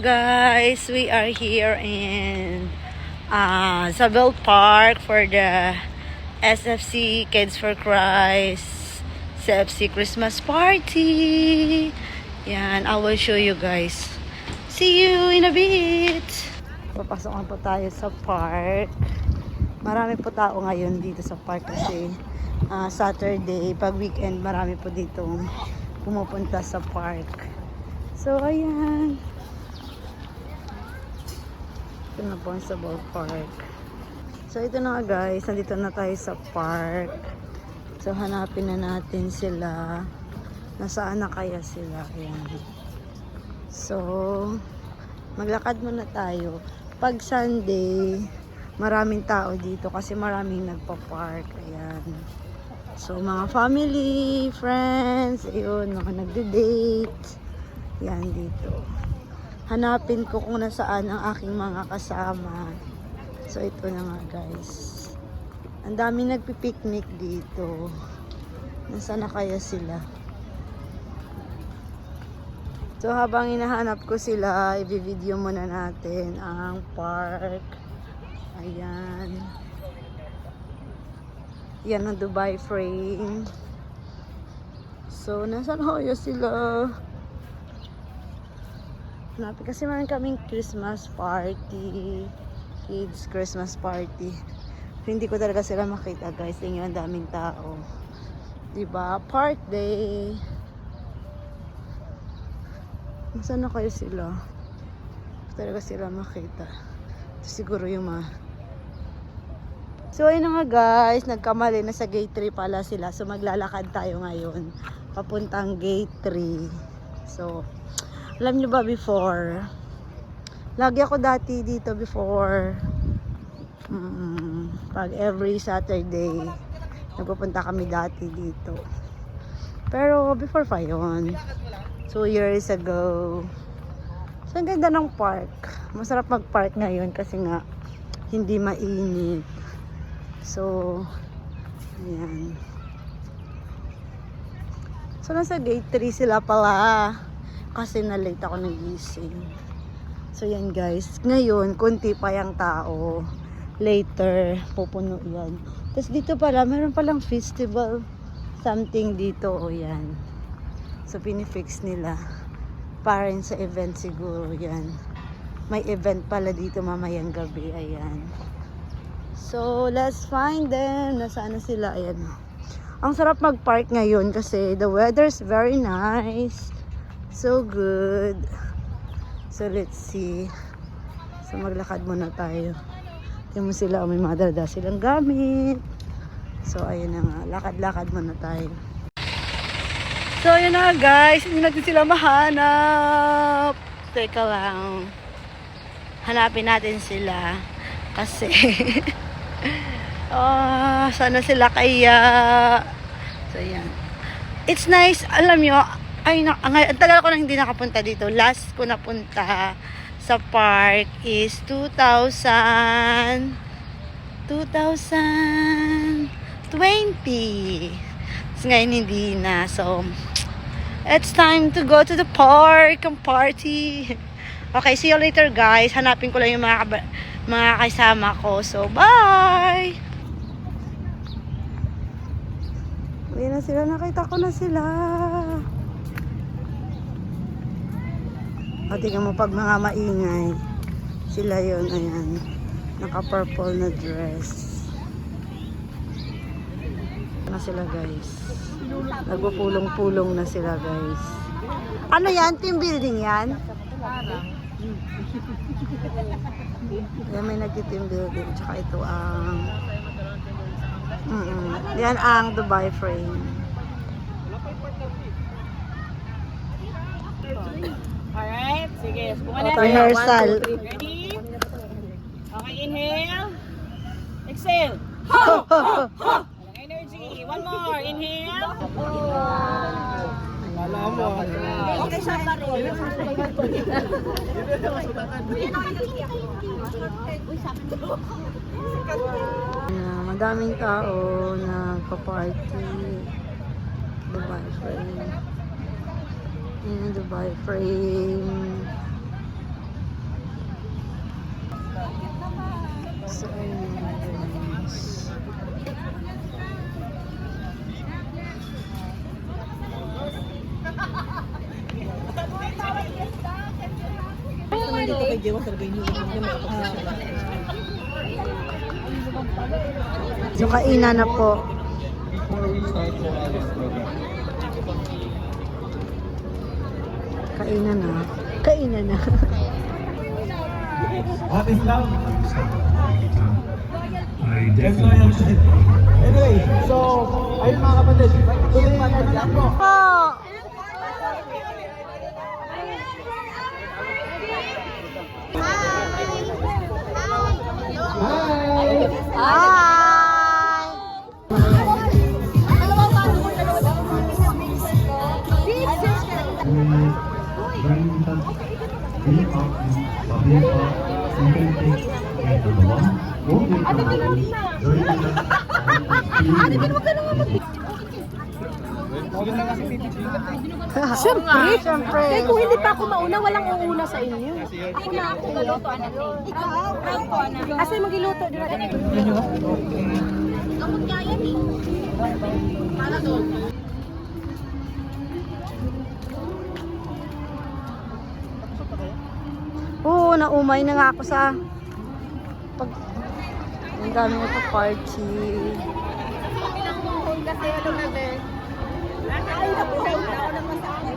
guys, we are here in Isabel Park for the SFC Kids for Christ CFC Christmas Party. Yan, I will show you guys. See you in a bit. Papasokan po tayo sa park. Marami po tao ngayon dito sa park kasi Saturday, pag weekend, marami po ditong pumupunta sa park. So, ayan. Ito na po sa ballpark. So, ito na nga guys. Nandito na tayo sa park. So, hanapin na natin sila. Nasaan na kaya sila? Ayan. So, maglakad muna tayo. Pag Sunday, maraming tao dito kasi maraming nagpa-park. Ayan. So, mga family, friends, ayun, mga nagde-date. Yan dito. Hanapin ko kung nasaan ang aking mga kasama. So, ito na nga guys. Ang dami nagpipiknik dito. Nasaan na kaya sila? So, habang hinahanap ko sila, i-video muna natin ang park. Ayan. Yan ang Dubai frame. So, nasaan kaya sila? Hanapin kasi meron kaming Christmas party. Kids Christmas party. Hindi ko talaga sila makita guys. Tingnan, ang daming tao. Diba? Park day. Nasaan na kayo sila? Hindi talaga sila makita. Ito siguro yung mga... So ayun na nga guys. Nagkamali na sa gate 3 pala sila. So maglalakad tayo ngayon. Papuntang gate 3. So... Alam nyo ba before, lagi ako dati dito before, pag every Saturday, nagpupunta kami dati dito. Pero before pa yun, 2 years ago. So ang ganda ng park. Masarap mag-park ngayon kasi nga, hindi mainit. So, ayan. So nasa gate 3 sila pala. Kasi na-late ako nagising. So, yan guys. Ngayon, konti pa yung tao. Later, pupuno yan. Tapos dito pala, meron palang festival. Something dito. O yan. So, pinifix nila. Para rin sa event siguro yan. May event pala dito mamayang gabi. Ayan. So, let's find them. Nasaan na sila? Ayan. Ang sarap mag-park ngayon kasi the weather's very nice. So good. So let's see. So maglakad muna tayo. Tingnan mo sila, may mga dala silang gamit. So ayun na nga, lakad-lakad muna tayo. So ayun na guys, hindi natin sila mahanap. Teka lang. Hanapin natin sila. Kasi sana sila kaya. So ayan. It's nice, alam nyo, ang tagal ko na hindi nakapunta dito. Last ko napunta sa park is 2020. So, ngayon hindi na. So, it's time to go to the park and party. Okay, see you later guys. Hanapin ko lang yung mga kasama ko. So, bye! Uwi na sila. Nakita ko na sila. O, tingnan mo pag mga maingay. Sila yun, ayan. Naka-purple na dress. Na sila, guys. Nagpupulong-pulong na sila, guys. Ano yan? Team building yan? Yan, may nag-team building. Tsaka ito ang... yan ang Dubai frame. Alright, sige. Rehearsal. Ready? Okay, inhale. Exhale. Walang energy. One more. Inhale. Okay, siya pa rin. Madaming tao nagpa-party. Dubai frame. Dubai frame. So, ayun guys. So, kainan na po. Kainan na. Kainan na. What is love? I That's definitely loyalty. Anyway, so, ayun mga kapatid, tuloy na lang po. Po! Hi! Hi! Siyempre! Siyempre! Kaya kung hindi pa ako mauna, walang uuna sa inyo. Ako na ako. Maluto, anak. Ikaw po, anak. Kasi magiluto din natin. Amot nga yan eh. Para doon. Oo, naumay na nga ako sa pag ang dami na party. Kasi ano na din. Ay, ako naman sa akin.